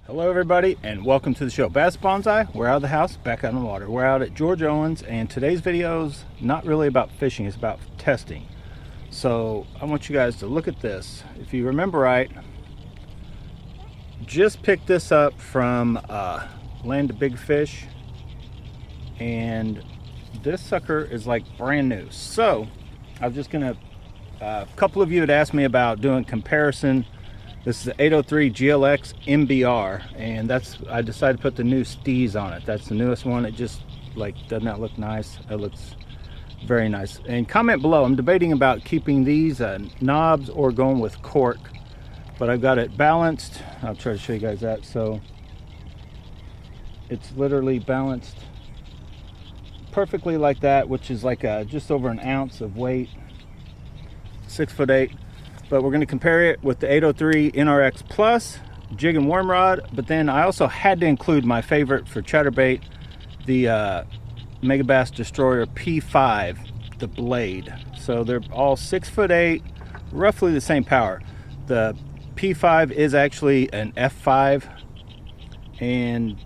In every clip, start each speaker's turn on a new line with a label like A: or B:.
A: Hello everybody and welcome to the show. Bass Bonsai, we're out of the house, back out on the water. We're out at George Owens and today's video is not really about fishing, it's about testing. So I want you guys to look at this. If you remember right, just picked this up from Land of Big Fish and this sucker is like brand new. So I was just gonna, a couple of you had asked me about doing comparison. This is the 803 GLX MBR, and I decided to put the new stees on it. That's the newest one. It just doesn't that look nice? It looks very nice. And comment below. I'm debating about keeping these knobs or going with cork, but I've got it balanced. I'll try to show you guys that. So it's literally balanced perfectly like that, which is like just over an ounce of weight, 6'8". But we're going to compare it with the 803 NRX Plus jig and worm rod. But then I also had to include my favorite for chatterbait, the Megabass Destroyer P5, the Blade. So they're all 6'8", roughly the same power. The P5 is actually an F5, and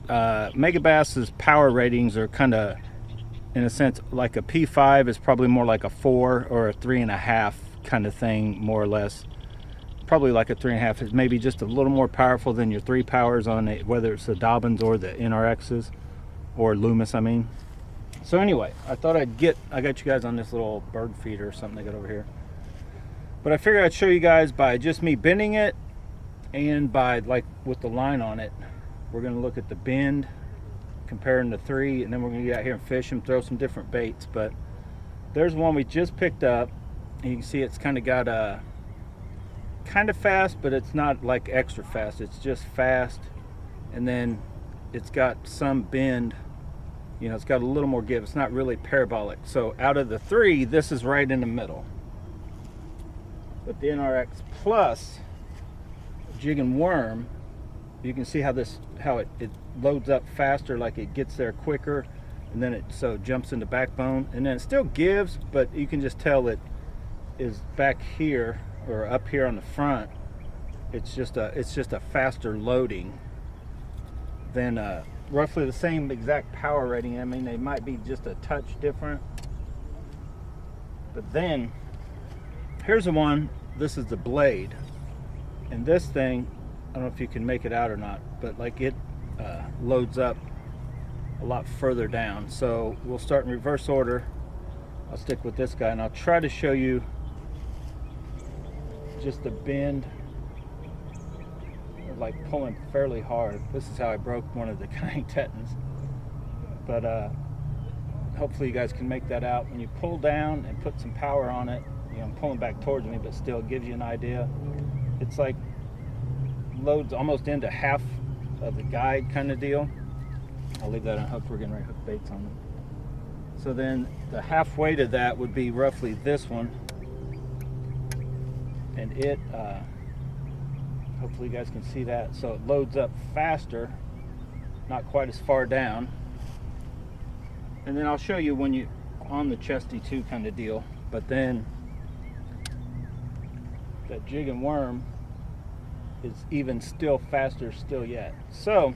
A: Megabass's power ratings are kind of, in a sense, like a P5 is probably more like a 4 or a 3.5 kind of thing, more or less. Probably like a 3.5 is maybe just a little more powerful than your 3 powers on it, whether it's the Dobbins or the NRXs or Loomis, I mean. So anyway, I thought I got you guys on this little bird feeder or something I got over here, but I figured I'd show you guys by just me bending it and by with the line on it. We're going to look at the bend comparing the 3, and then we're going to get out here and fish and throw some different baits. But there's one we just picked up. You can see it's kind of got a kind of fast, but it's not like extra fast. It's just fast, and then it's got some bend. You know, it's got a little more give. It's not really parabolic. So out of the 3, this is right in the middle. But the NRX Plus jig and worm, you can see how it loads up faster, like it gets there quicker, and then it jumps into backbone, and then it still gives, but you can just tell it is back here or up here on the front. It's just a faster loading than roughly the same exact power rating. I mean, they might be just a touch different. But then here's the one. This is the Blade, and this thing, I don't know if you can make it out or not, but it loads up a lot further down. So we'll start in reverse order. I'll stick with this guy and I'll try to show you just the bend, pulling fairly hard. This is how I broke one of the Cunning Tetons. But hopefully you guys can make that out. When you pull down and put some power on it, you know, I'm pulling back towards me, but still gives you an idea. It's like loads almost into half of the guide kind of deal. I'll leave that unhooked. We're getting ready to hook baits on them. So then the halfway to that would be roughly this one. And it, hopefully you guys can see that. So it loads up faster, not quite as far down. And then I'll show you when you on the chesty too kind of deal. But then that jig and worm is even still faster still yet. So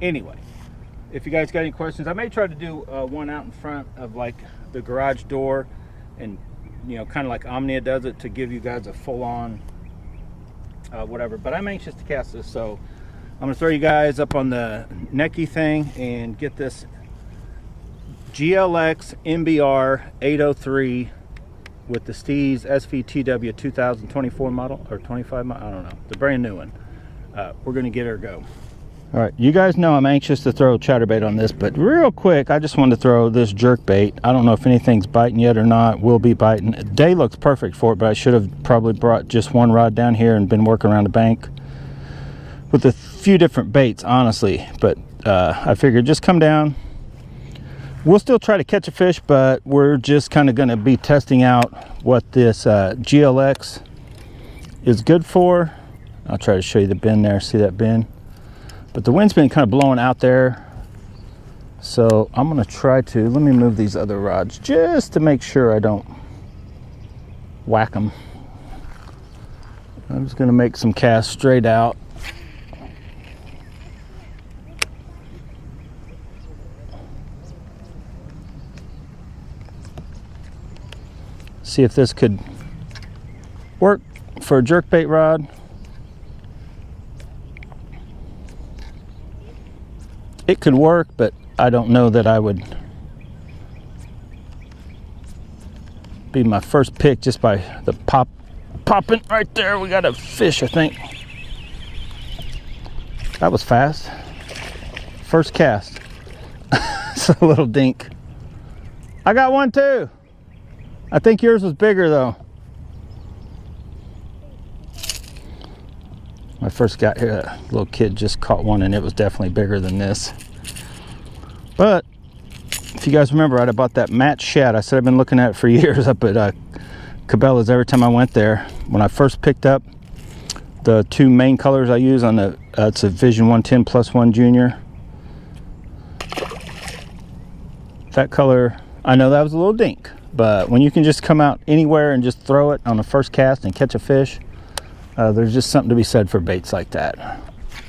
A: anyway, if you guys got any questions, I may try to do one out in front of the garage door, and you know, kind of like Omnia does it, to give you guys a full-on whatever. But I'm anxious to cast this, so I'm gonna throw you guys up on the necky thing and get this GLX MBR 803 with the Stees SVTW 2024 model or 25 model, I don't know, the brand new one. We're gonna get her go. All right, you guys know I'm anxious to throw chatterbait on this, but real quick, I just wanted to throw this jerkbait. I don't know if anything's biting yet or not. Will be biting. Day looks perfect for it, but I should have probably brought just one rod down here and been working around the bank with a few different baits, honestly. But I figured just come down. We'll still try to catch a fish, but we're just kind of going to be testing out what this GLX is good for. I'll try to show you the bend there. See that bend? But the wind's been kind of blowing out there, so I'm going to try to, let me move these other rods just to make sure I don't whack them. I'm just going to make some casts straight out. See if this could work for a jerkbait rod. It could work, but I don't know that I would be my first pick just by the popping right there. We got a fish, I think. That was fast. First cast. It's a little dink. I got one too. I think yours was bigger though. When I first got here, a little kid just caught one and it was definitely bigger than this. But if you guys remember, I bought that match shad. I said I've been looking at it for years up at Cabela's every time I went there. When I first picked up the two main colors I use on the, it's a Vision 110 Plus 1 Junior. That color, I know that was a little dink, but when you can just come out anywhere and just throw it on the first cast and catch a fish, there's just something to be said for baits like that.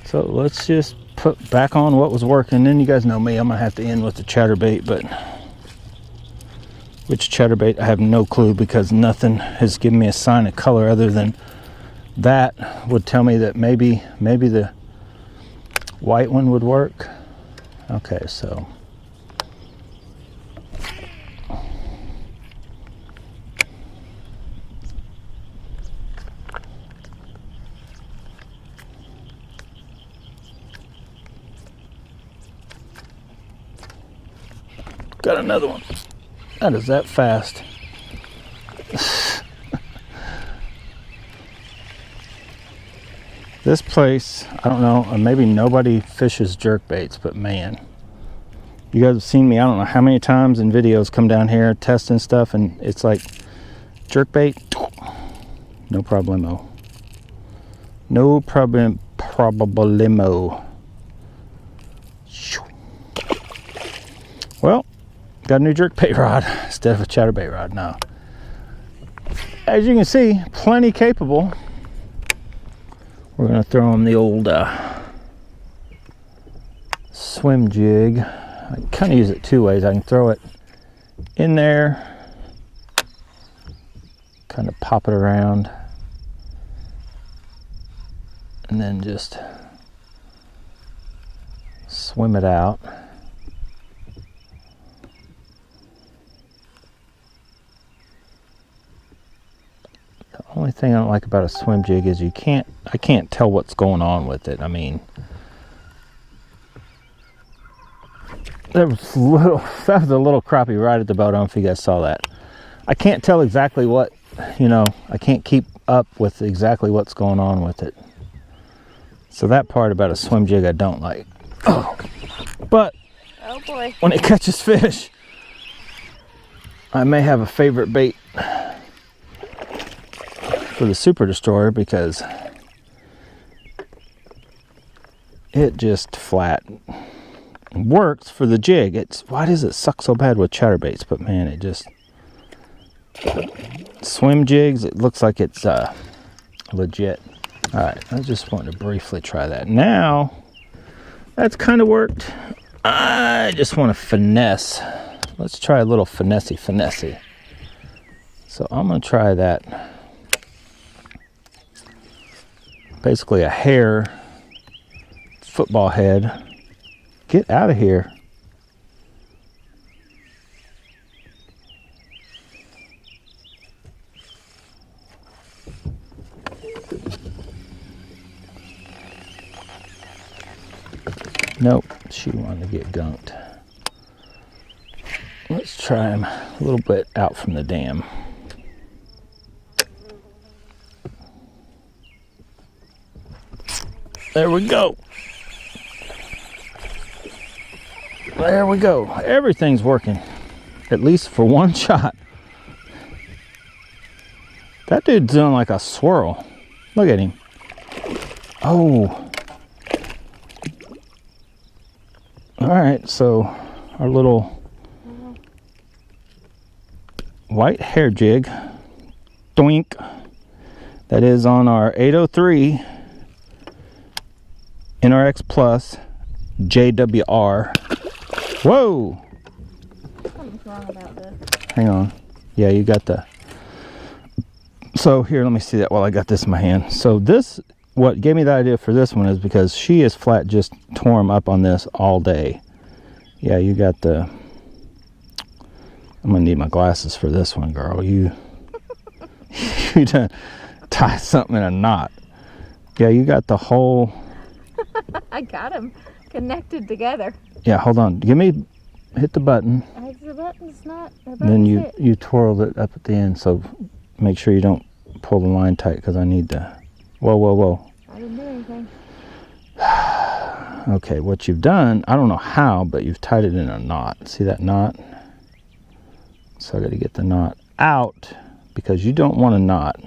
A: So let's just put back on what was working. Then you guys know me, I'm gonna have to end with the chatterbait, but which chatterbait I have no clue, because nothing has given me a sign of color other than that would tell me that maybe the white one would work. Okay, so got another one. That is that fast. This place, I don't know, maybe nobody fishes jerkbaits, but man, you guys have seen me, I don't know how many times in videos come down here testing stuff, and it's like jerkbait, no problemo. No problem, problemo. Well, got a new jerkbait rod instead of a chatterbait rod now. As you can see, plenty capable. We're gonna throw him the old swim jig. I kind of use it two ways. I can throw it in there, kind of pop it around, and then just swim it out. The only thing I don't like about a swim jig is I can't tell what's going on with it. I mean, that was a little crappie right at the boat. I don't know if you guys saw that. I can't tell exactly what, you know, I can't keep up with exactly what's going on with it. So that part about a swim jig I don't like. Oh, but
B: oh boy,
A: when it catches fish, I may have a favorite bait for the Super Destroyer, because it just flat works for the jig. It's, why does it suck so bad with chatterbaits? But man, it just, swim jigs, it looks like it's legit. All right, I just wanted to briefly try that. Now that's kind of worked. I just want to finesse. Let's try a little finesse. So I'm gonna try that. Basically a hair football head. Get out of here. Nope, she wanted to get gunked. Let's try him a little bit out from the dam. There we go. There we go. Everything's working, at least for one shot. That dude's doing like a swirl. Look at him. Oh. All right, so our little white hair jig, doink, that is on our 803 NRX Plus JWR. Whoa!
B: Something's wrong about this.
A: Hang on. Yeah, you got the So here, let me see that while I got this in my hand. So this, what gave me the idea for this one is because she is flat just tore 'em up on this all day. Yeah, you got the, I'm gonna need my glasses for this one, girl. You done tie something in a knot. Yeah, you got the whole.
B: I got them connected together.
A: Yeah, hold on. Hit the button.
B: The button's not.
A: Then you twirled it up at the end, so make sure you don't pull the line tight because I need to. Whoa.
B: I didn't do anything.
A: Okay, what you've done, I don't know how, but you've tied it in a knot. See that knot? So I got to get the knot out because you don't want a knot.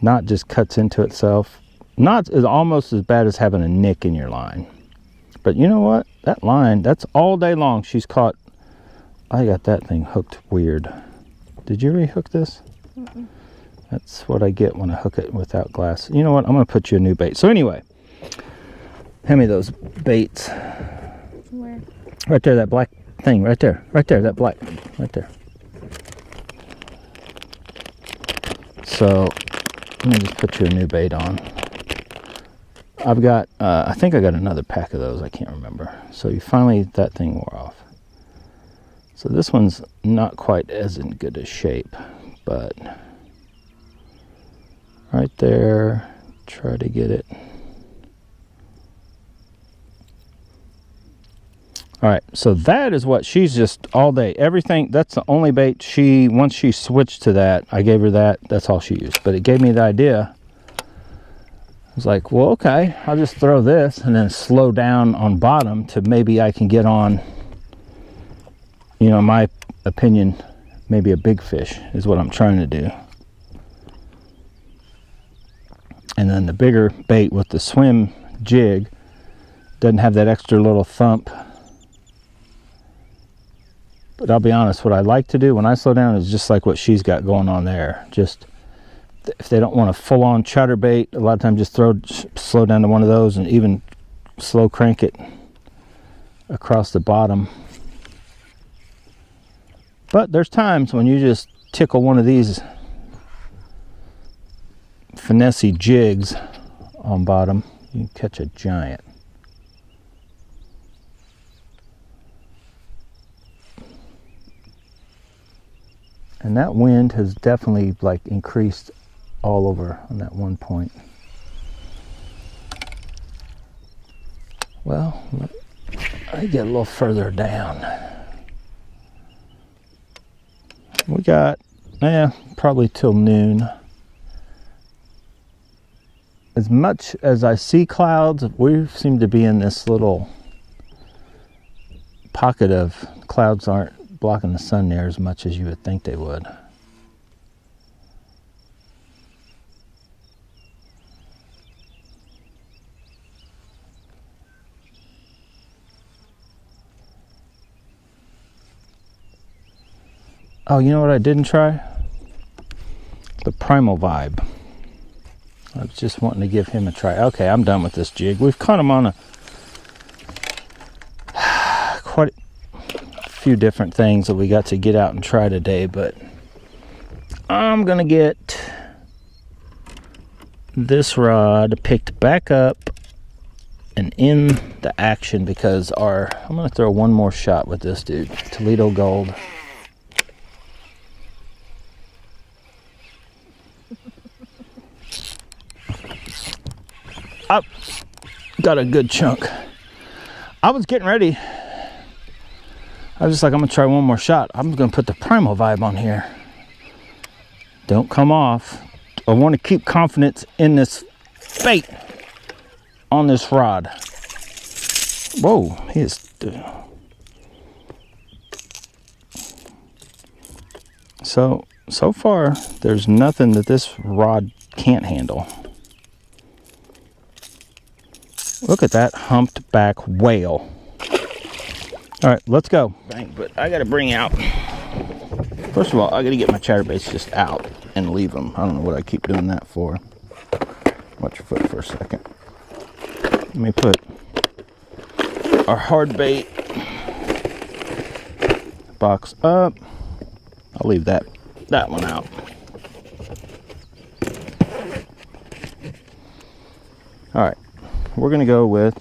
A: Knot just cuts into itself. Knots is almost as bad as having a nick in your line. But you know what? That line, that's all day long. She's caught. I got that thing hooked weird. Did you rehook this? Mm-mm. That's what I get when I hook it without glass. You know what? I'm going to put you a new bait. So anyway, hand me those baits.
B: Where?
A: Right there, that black thing. Right there, that black. Right there. So let me just put you a new bait on. I've got, I think I got another pack of those. I can't remember. So you finally, that thing wore off. So this one's not quite as in good a shape, but right there, try to get it. All right, so that is what she's just all day. Everything, that's the only bait once she switched to that, I gave her that, that's all she used. But it gave me the idea. I was like, well, okay, I'll just throw this and then slow down on bottom to maybe I can get on, you know, my opinion, maybe a big fish is what I'm trying to do. And then the bigger bait with the swim jig doesn't have that extra little thump. But I'll be honest, what I like to do when I slow down is just like what she's got going on there. Just, if they don't want a full-on chatterbait, a lot of times just slow down to one of those and even slow crank it across the bottom. But there's times when you just tickle one of these finesse jigs on bottom, you can catch a giant. And that wind has definitely like increased all over on that one point. Well, I get a little further down. We got, probably till noon. As much as I see clouds, we seem to be in this little pocket of clouds aren't blocking the sun there as much as you would think they would. Oh, you know what I didn't try? The Primal Vibe. I was just wanting to give him a try. Okay, I'm done with this jig. We've caught him on quite a few different things that we got to get out and try today, but I'm gonna get this rod picked back up and in the action because I'm gonna throw one more shot with this dude, Toledo Gold. Up, got a good chunk. I was getting ready. I was just like, I'm gonna try one more shot. I'm gonna put the Primal Vibe on here. Don't come off. I want to keep confidence in this bait on this rod. Whoa, he is. So far, there's nothing that this rod can't handle. Look at that humped back whale. All right, let's go. Bang, but I gotta bring out, first of all, I gotta get my chatterbaits just out and leave them. I don't know what I keep doing that for. Watch your foot for a second. Let me put our hard bait box up. I'll leave that one out. we're gonna go with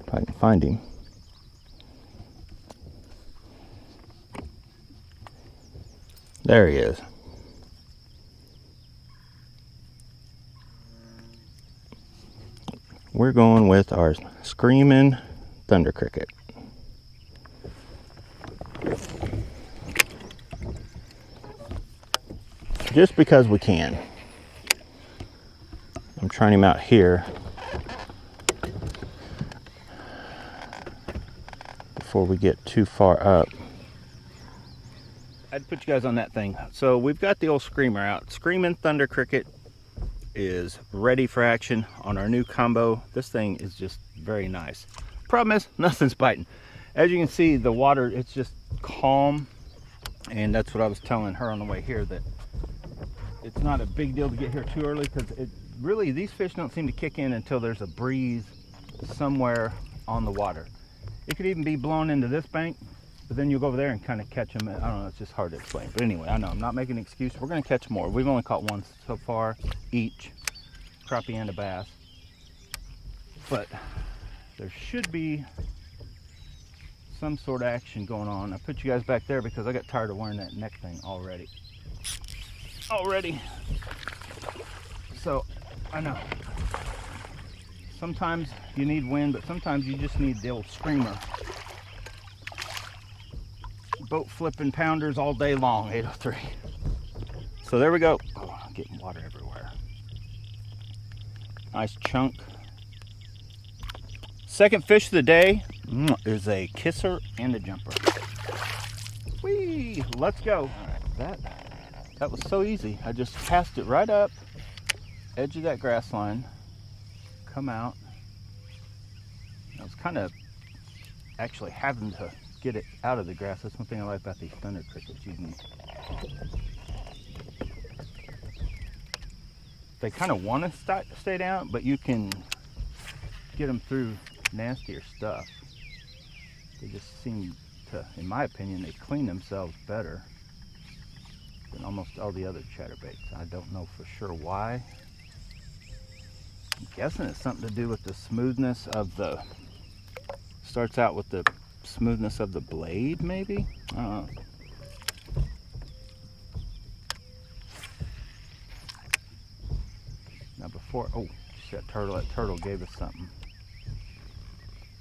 A: if I can find him. There he is. We're going with our Screaming Thunder Cricket. Just because we can. I'm trying him out here before we get too far up. I'd put you guys on that thing. So we've got the old screamer out. Screaming Thunder Cricket is ready for action on our new combo. This thing is just very nice. Problem is, nothing's biting. As you can see, the water, it's just calm. And that's what I was telling her on the way here, that it's not a big deal to get here too early, because it really, these fish don't seem to kick in until there's a breeze somewhere on the water. It could even be blown into this bank, but then you'll go over there and kind of catch them. I don't know, it's just hard to explain. But anyway, I know, I'm not making an excuse. We're going to catch more. We've only caught one so far each, crappie and a bass. But there should be some sort of action going on. I put you guys back there because I got tired of wearing that neck thing already. So, I know. Sometimes you need wind, but sometimes you just need the old screamer. Boat flipping pounders all day long, 803. So there we go. Oh, I'm getting water everywhere. Nice chunk. Second fish of the day is a kisser and a jumper. Whee! Let's go. All right, that was so easy. I just cast it right up, edge of that grass line, come out. I was kind of actually having to get it out of the grass. That's one thing I like about these thunder crickets. You can, they kind of want to stay down, but you can get them through nastier stuff. They just seem to, in my opinion, they clean themselves better than almost all the other chatterbaits. I don't know for sure why. I'm guessing it's something to do with the smoothness of the, starts out with the smoothness of the blade, maybe? I don't know. Now before, oh, that turtle gave us something.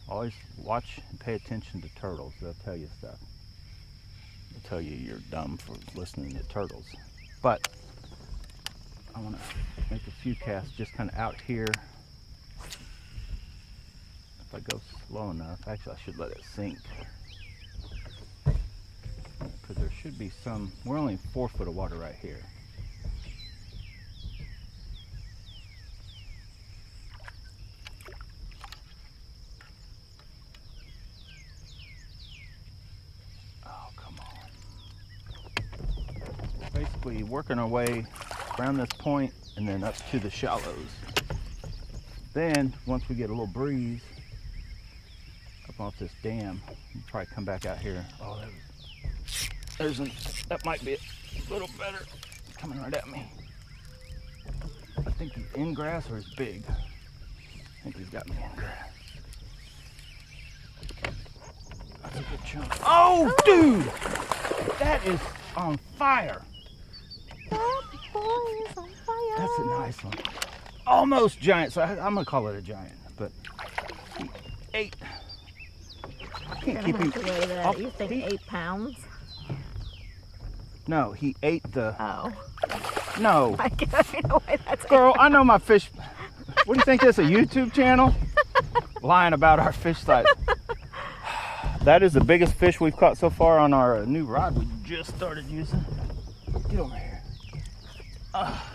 A: Always watch and pay attention to turtles. They'll tell you stuff. They'll tell you you're dumb for listening to turtles. But I want to make a few casts just kind of out here. If I go slow enough, actually I should let it sink. Because there should be some, we're only 4 foot of water right here. Basically working our way around this point and then up to the shallows. Then once we get a little breeze up off this dam, we'll probably come back out here. Oh, that might be a little better. It's coming right at me. I think he's in grass or he's big. I think he's got me in grass. That's a good chunk. Oh, dude! That is on fire.
B: That boy is on fire.
A: That's a nice one. Almost giant, so I'm gonna call it a giant, but he ate. I can't keep him.
B: Weigh that.
A: Oh,
B: you think 8 pounds?
A: No, he ate the.
B: Oh.
A: No.
B: I can't know why that's.
A: Girl, I know my fish. What do you think this, a YouTube channel? Lying about our fish size. That is the biggest fish we've caught so far on our new rod we just started using. Get over here.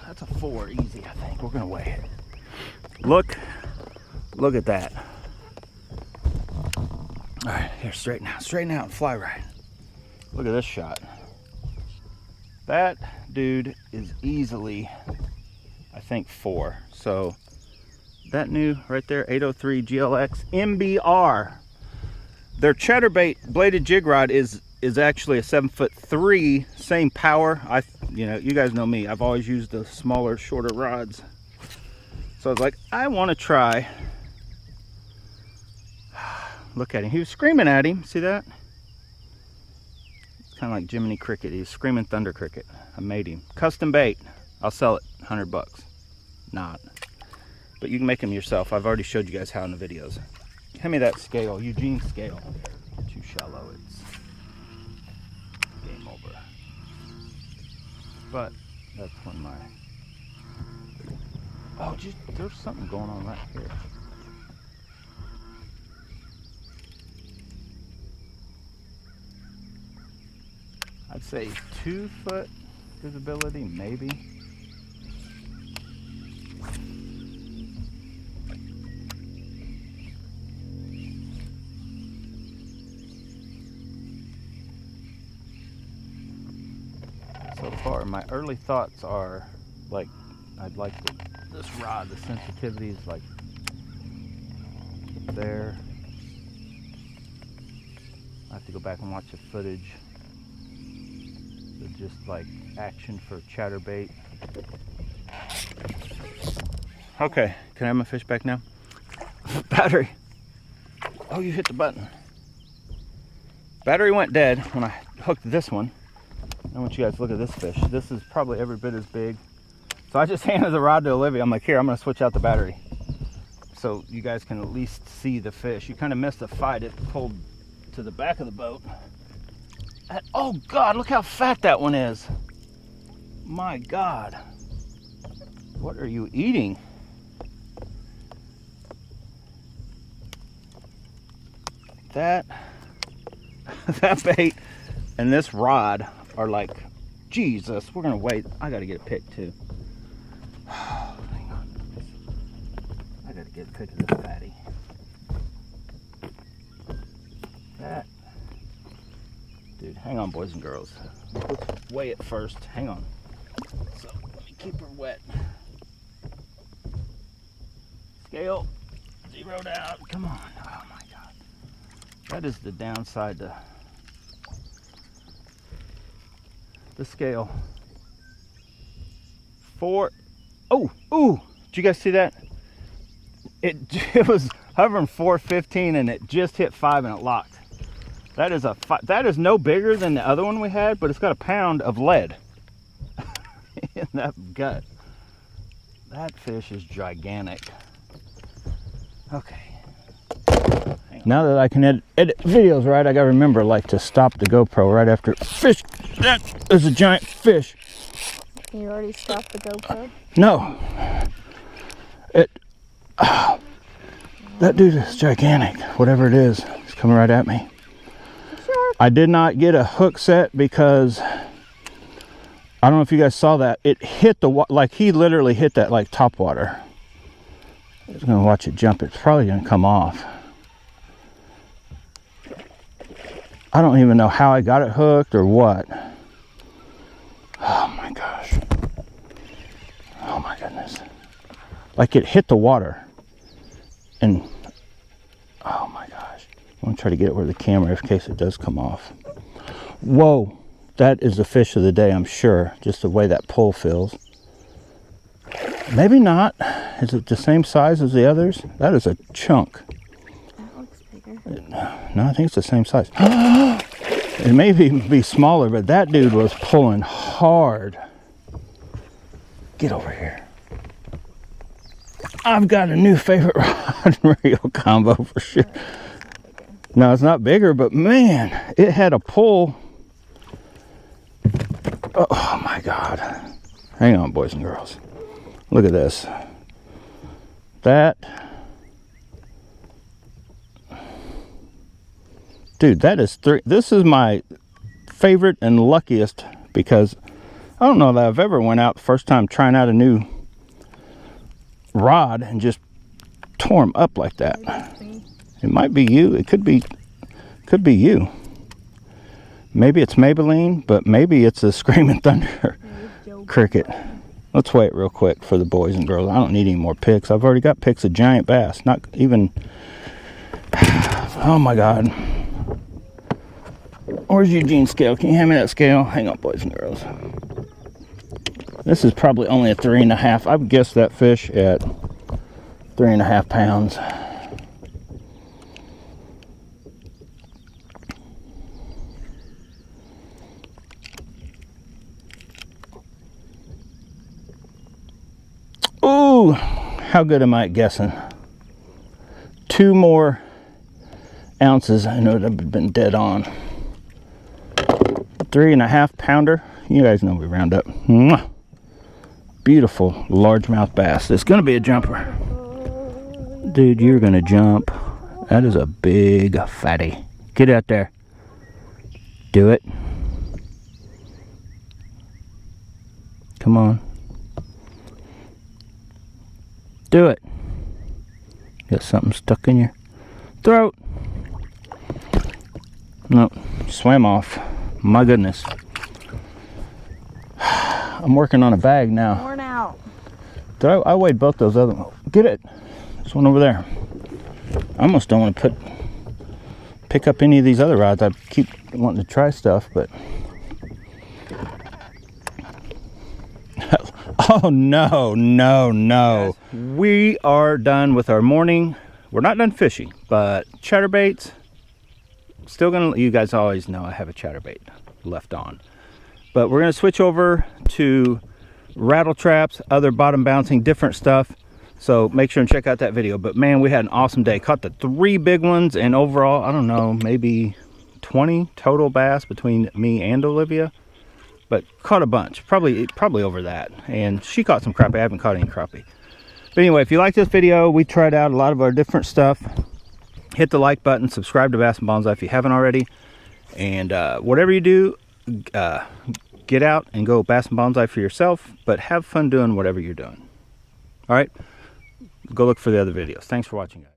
A: That's a 4 easy, I think. We're gonna weigh it. Look at that. All right, here, straighten out and fly right. Look at this shot. That dude is easily, I think, 4. So that new right there, 803 GLX MBR. Their Chatterbait bladed jig rod is is actually a 7'3", same power. You know, you guys know me. I've always used the smaller, shorter rods. So I was like, I want to try. Look at him. He was screaming at him. See that? It's kind of like Jiminy Cricket. He's screaming thunder cricket. I made him. Custom bait. I'll sell it. $100. Not. But you can make them yourself. I've already showed you guys how in the videos. Hand me that scale. Eugene scale. Too shallow. It's game over. But that's when my... Oh, just there's something going on right here. I'd say 2 foot visibility, maybe. So far, my early thoughts are like, I'd like this rod, the sensitivity is like there. I have to go back and watch the footage. Just like action for chatterbait. Okay, can I have my fish back now? Battery. Oh, you hit the button. Battery went dead when I hooked this one. I want you guys to look at this fish. This is probably every bit as big. So I just handed the rod to Olivia. I'm like, here, I'm gonna switch out the battery so you guys can at least see the fish. You kind of missed the fight. It pulled to the back of the boat. Oh God, look how fat that one is. My God. What are you eating? That bait and this rod are like, Jesus, we're gonna wait. I gotta get a pic too. Hang on. I gotta get a pic of this fatty. That. Dude, hang on, boys and girls. Let's weigh it first. Hang on. So, let me keep her wet. Scale. Zeroed out. Come on. Oh my God. That is the downside to the scale. 4. Oh, ooh. Did you guys see that? It was hovering 415 and it just hit 5 and it locked. That is no bigger than the other one we had, but it's got a pound of lead in that gut. That fish is gigantic. Okay. Now that I can edit videos right, I gotta remember like to stop the GoPro right after fish. That is a giant fish.
B: You already stopped the GoPro?
A: No. That dude is gigantic. Whatever it is, it's coming right at me. I did not get a hook set because I don't know if you guys saw that. It hit the like he literally hit that like top water. I was gonna watch it jump. It's probably gonna come off. I don't even know how I got it hooked or what. Oh my gosh. Oh my goodness. Like it hit the water and oh my gosh. I'm gonna try to get it where the camera, in case it does come off. Whoa, that is the fish of the day, I'm sure. Just the way that pull feels. Maybe not. Is it the same size as the others? That is a chunk.
B: That looks bigger.
A: No, I think it's the same size. It may be smaller, but that dude was pulling hard. Get over here. I've got a new favorite rod and reel combo for sure. No, it's not bigger, but man, it had a pull. Oh my God. Hang on, boys and girls. Look at this. That. Dude, that is this is my favorite and luckiest because I don't know that I've ever went out the first time trying out a new rod and just tore them up like that. It might be you. It could be you. Maybe it's Maybelline, but maybe it's a Screaming Thunder cricket. Let's wait real quick for the boys and girls. I don't need any more pics. I've already got pics of giant bass. Not even. Oh my God. Where's Eugene's scale? Can you hand me that scale? Hang on, boys and girls. This is probably only a 3.5. I would guess that fish at 3.5 pounds. Ooh, how good am I at guessing? 2 more ounces, I know it would have been dead on. 3.5 pounder. You guys know we round up. Mwah. Beautiful largemouth bass. It's gonna be a jumper. Dude, you're gonna jump. That is a big fatty. Get out there. Do it. Come on. Do it. Got something stuck in your throat. Nope, swam off. My goodness. I'm working on a bag now.
B: Worn out.
A: I weighed both those other ones. Get it. This one over there. I almost don't want to pick up any of these other rods. I keep wanting to try stuff, but oh no, no, no. We are done with our morning. We're not done fishing, but chatterbaits. Still gonna, you guys always know I have a chatterbait left on. But we're gonna switch over to rattle traps, other bottom bouncing, different stuff. So make sure and check out that video. But man, we had an awesome day. Caught the 3 big ones, and overall, I don't know, maybe 20 total bass between me and Olivia. But caught a bunch, probably over that. And she caught some crappie. I haven't caught any crappie. But anyway, if you like this video, we tried out a lot of our different stuff. Hit the like button, subscribe to Bass and Bonsai if you haven't already. And whatever you do, get out and go Bass and Bonsai for yourself, but have fun doing whatever you're doing. All right, go look for the other videos. Thanks for watching, guys.